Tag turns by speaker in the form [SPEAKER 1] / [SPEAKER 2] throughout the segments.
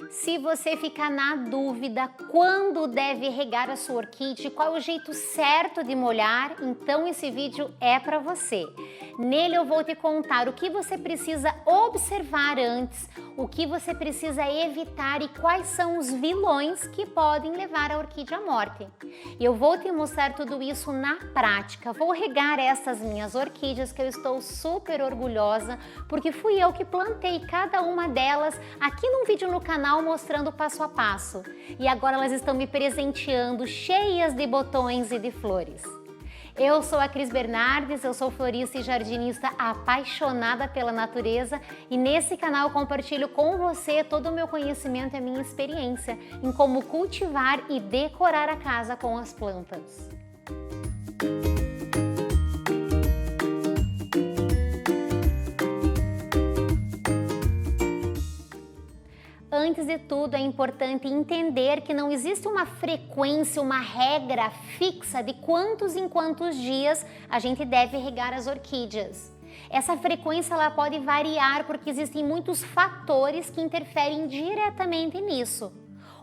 [SPEAKER 1] Se você ficar na dúvida quando deve regar a sua orquídea, qual é o jeito certo de molhar, então esse vídeo é para você. Nele eu vou te contar o que você precisa observar antes, o que você precisa evitar e quais são os vilões que podem levar a orquídea à morte. E eu vou te mostrar tudo isso na prática. Vou regar essas minhas orquídeas que eu estou super orgulhosa, porque fui eu que plantei cada uma delas aqui num vídeo no canal mostrando passo a passo. E agora elas estão me presenteando cheias de botões e de flores. Eu sou a Cris Bernardes, eu sou florista e jardinista apaixonada pela natureza e nesse canal eu compartilho com você todo o meu conhecimento e a minha experiência em como cultivar e decorar a casa com as plantas. Antes de tudo, é importante entender que não existe uma frequência, uma regra fixa de quantos em quantos dias a gente deve regar as orquídeas. Essa frequência ela pode variar porque existem muitos fatores que interferem diretamente nisso.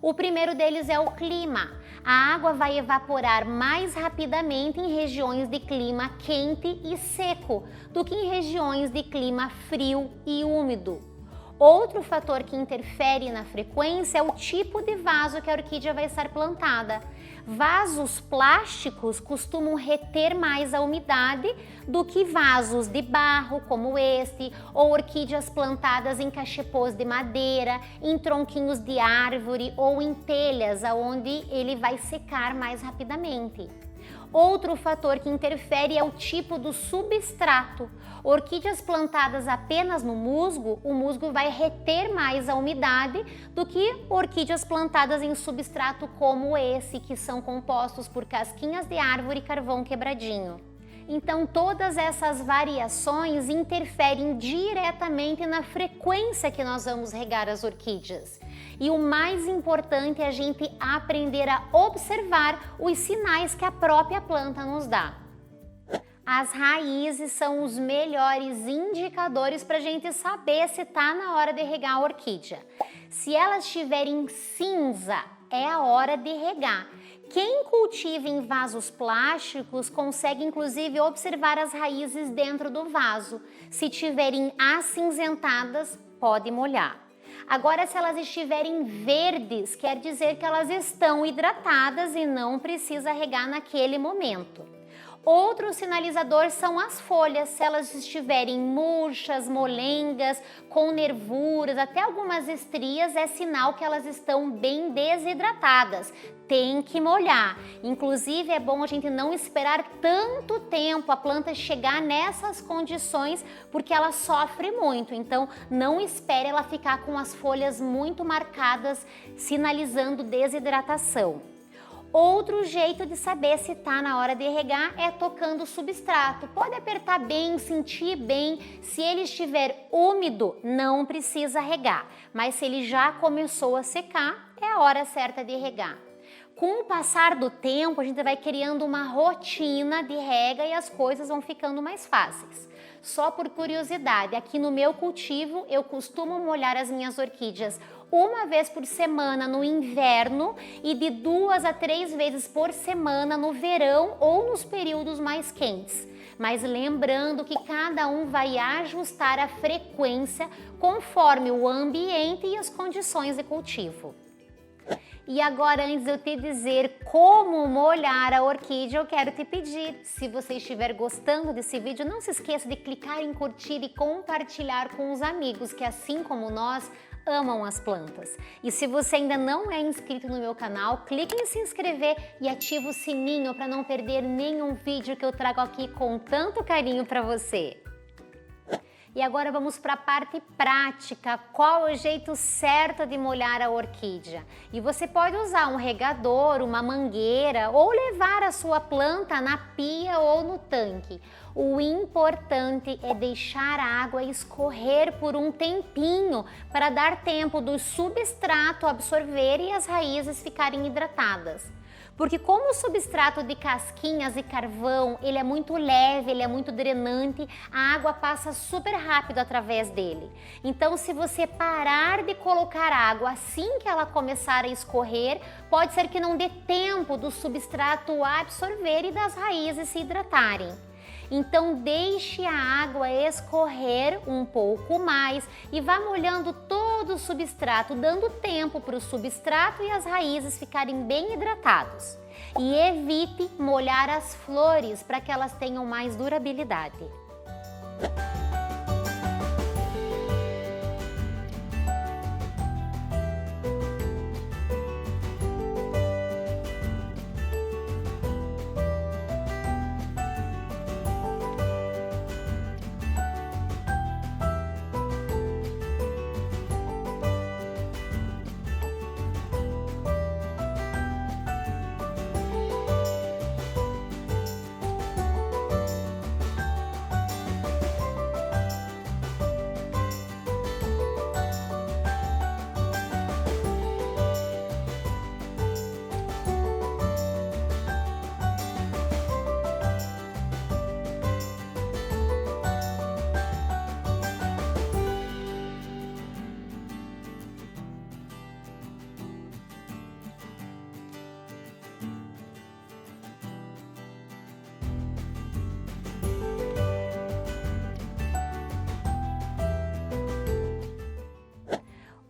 [SPEAKER 1] O primeiro deles é o clima. A água vai evaporar mais rapidamente em regiões de clima quente e seco do que em regiões de clima frio e úmido. Outro fator que interfere na frequência é o tipo de vaso que a orquídea vai estar plantada. Vasos plásticos costumam reter mais a umidade do que vasos de barro, como este, ou orquídeas plantadas em cachepôs de madeira, em tronquinhos de árvore ou em telhas, onde ele vai secar mais rapidamente. Outro fator que interfere é o tipo do substrato. Orquídeas plantadas apenas no musgo, o musgo vai reter mais a umidade do que orquídeas plantadas em substrato como esse, que são compostos por casquinhas de árvore e carvão quebradinho. Então, todas essas variações interferem diretamente na frequência que nós vamos regar as orquídeas. E o mais importante é a gente aprender a observar os sinais que a própria planta nos dá. As raízes são os melhores indicadores para a gente saber se está na hora de regar a orquídea. Se elas estiverem cinza, é a hora de regar. Quem cultiva em vasos plásticos consegue inclusive observar as raízes dentro do vaso. Se tiverem acinzentadas, pode molhar. Agora, se elas estiverem verdes, quer dizer que elas estão hidratadas e não precisa regar naquele momento. Outro sinalizador são as folhas, se elas estiverem murchas, molengas, com nervuras, até algumas estrias, é sinal que elas estão bem desidratadas. Tem que molhar. Inclusive, é bom a gente não esperar tanto tempo a planta chegar nessas condições, porque ela sofre muito. Então, não espere ela ficar com as folhas muito marcadas, sinalizando desidratação. Outro jeito de saber se está na hora de regar é tocando o substrato. Pode apertar bem, sentir bem. Se ele estiver úmido, não precisa regar. Mas se ele já começou a secar, é a hora certa de regar. Com o passar do tempo, a gente vai criando uma rotina de rega e as coisas vão ficando mais fáceis. Só por curiosidade, aqui no meu cultivo, eu costumo molhar as minhas orquídeas uma vez por semana no inverno e de 2 a 3 vezes por semana no verão ou nos períodos mais quentes. Mas lembrando que cada um vai ajustar a frequência conforme o ambiente e as condições de cultivo. E agora, antes de eu te dizer como molhar a orquídea, eu quero te pedir, se você estiver gostando desse vídeo, não se esqueça de clicar em curtir e compartilhar com os amigos que, assim como nós, amam as plantas. E se você ainda não é inscrito no meu canal, clique em se inscrever e ative o sininho para não perder nenhum vídeo que eu trago aqui com tanto carinho para você. E agora vamos para a parte prática, qual é o jeito certo de molhar a orquídea. E você pode usar um regador, uma mangueira ou levar a sua planta na pia ou no tanque. O importante é deixar a água escorrer por um tempinho para dar tempo do substrato absorver e as raízes ficarem hidratadas. Porque como o substrato de casquinhas e carvão, ele é muito leve, ele é muito drenante, a água passa super rápido através dele. Então, se você parar de colocar água assim que ela começar a escorrer, pode ser que não dê tempo do substrato absorver e das raízes se hidratarem. Então deixe a água escorrer um pouco mais e vá molhando todo o substrato, dando tempo para o substrato e as raízes ficarem bem hidratados. E evite molhar as flores para que elas tenham mais durabilidade.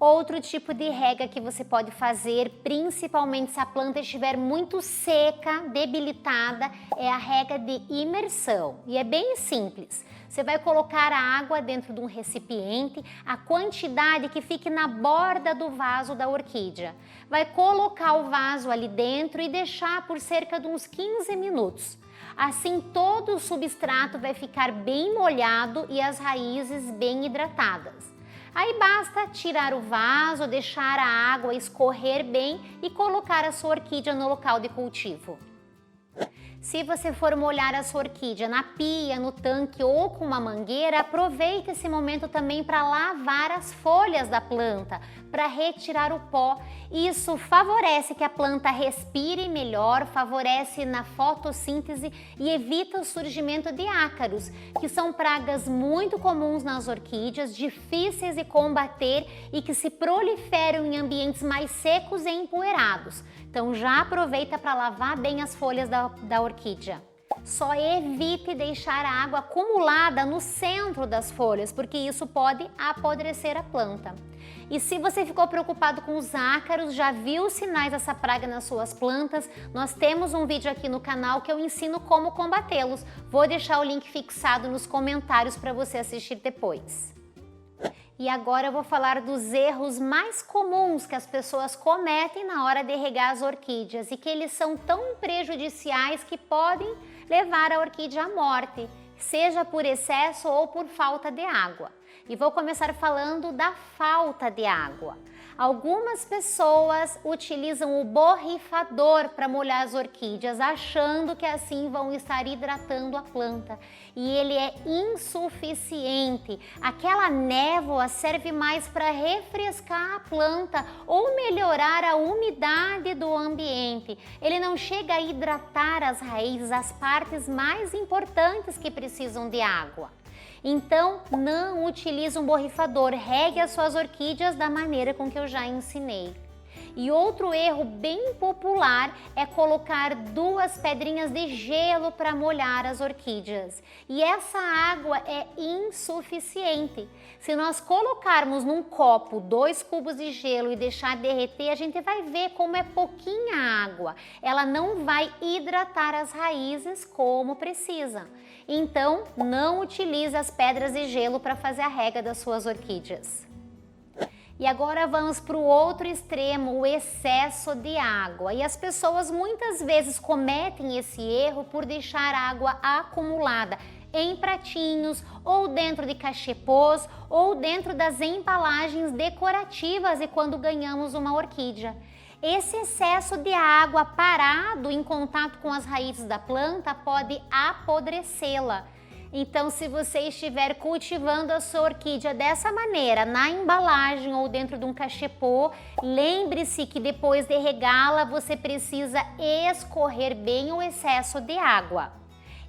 [SPEAKER 1] Outro tipo de rega que você pode fazer, principalmente se a planta estiver muito seca, debilitada, é a rega de imersão. E é bem simples. Você vai colocar a água dentro de um recipiente, a quantidade que fique na borda do vaso da orquídea. Vai colocar o vaso ali dentro e deixar por cerca de uns 15 minutos. Assim todo o substrato vai ficar bem molhado e as raízes bem hidratadas. Aí basta tirar o vaso, deixar a água escorrer bem e colocar a sua orquídea no local de cultivo. Se você for molhar a sua orquídea na pia, no tanque ou com uma mangueira, aproveite esse momento também para lavar as folhas da planta, para retirar o pó. Isso favorece que a planta respire melhor, favorece na fotossíntese e evita o surgimento de ácaros, que são pragas muito comuns nas orquídeas, difíceis de combater e que se proliferam em ambientes mais secos e empoeirados. Então já aproveita para lavar bem as folhas da orquídea. Só evite deixar a água acumulada no centro das folhas, porque isso pode apodrecer a planta. E se você ficou preocupado com os ácaros, já viu os sinais dessa praga nas suas plantas, nós temos um vídeo aqui no canal que eu ensino como combatê-los. Vou deixar o link fixado nos comentários para você assistir depois. E agora eu vou falar dos erros mais comuns que as pessoas cometem na hora de regar as orquídeas e que eles são tão prejudiciais que podem levar a orquídea à morte, seja por excesso ou por falta de água. E vou começar falando da falta de água. Algumas pessoas utilizam o borrifador para molhar as orquídeas, achando que assim vão estar hidratando a planta. E ele é insuficiente. Aquela névoa serve mais para refrescar a planta ou melhorar a umidade do ambiente. Ele não chega a hidratar as raízes, as partes mais importantes que precisam de água. Então, não utilize um borrifador, regue as suas orquídeas da maneira com que eu já ensinei. E outro erro bem popular é colocar 2 pedrinhas de gelo para molhar as orquídeas. E essa água é insuficiente. Se nós colocarmos num copo 2 cubos de gelo e deixar derreter, a gente vai ver como é pouquinha água. Ela não vai hidratar as raízes como precisa. Então, não utilize as pedras de gelo para fazer a rega das suas orquídeas. E agora vamos para o outro extremo, o excesso de água. E as pessoas muitas vezes cometem esse erro por deixar água acumulada em pratinhos, ou dentro de cachepôs, ou dentro das embalagens decorativas e quando ganhamos uma orquídea. Esse excesso de água parado em contato com as raízes da planta pode apodrecê-la. Então, se você estiver cultivando a sua orquídea dessa maneira, na embalagem ou dentro de um cachepô, lembre-se que depois de regá-la, você precisa escorrer bem o excesso de água.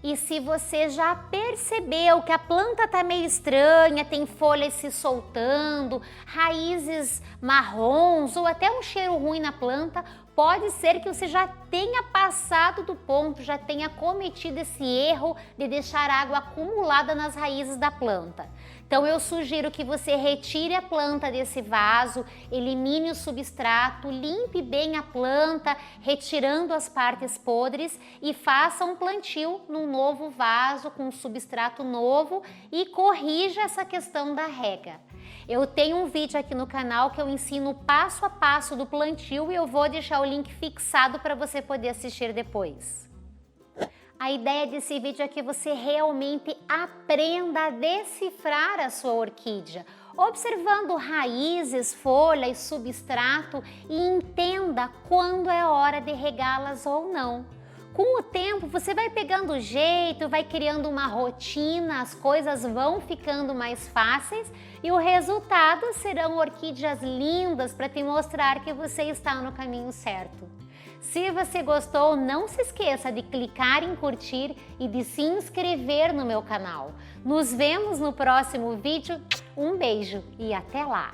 [SPEAKER 1] E se você já percebeu que a planta está meio estranha, tem folhas se soltando, raízes marrons ou até um cheiro ruim na planta, pode ser que você já tenha passado do ponto, já tenha cometido esse erro de deixar água acumulada nas raízes da planta. Então eu sugiro que você retire a planta desse vaso, elimine o substrato, limpe bem a planta, retirando as partes podres e faça um plantio num novo vaso com um substrato novo e corrija essa questão da rega. Eu tenho um vídeo aqui no canal que eu ensino o passo a passo do plantio e eu vou deixar o link fixado para você poder assistir depois. A ideia desse vídeo é que você realmente aprenda a decifrar a sua orquídea, observando raízes, folhas, substrato e entenda quando é hora de regá-las ou não. Com o tempo você vai pegando jeito, vai criando uma rotina, as coisas vão ficando mais fáceis e o resultado serão orquídeas lindas para te mostrar que você está no caminho certo. Se você gostou, não se esqueça de clicar em curtir e de se inscrever no meu canal. Nos vemos no próximo vídeo. Um beijo e até lá!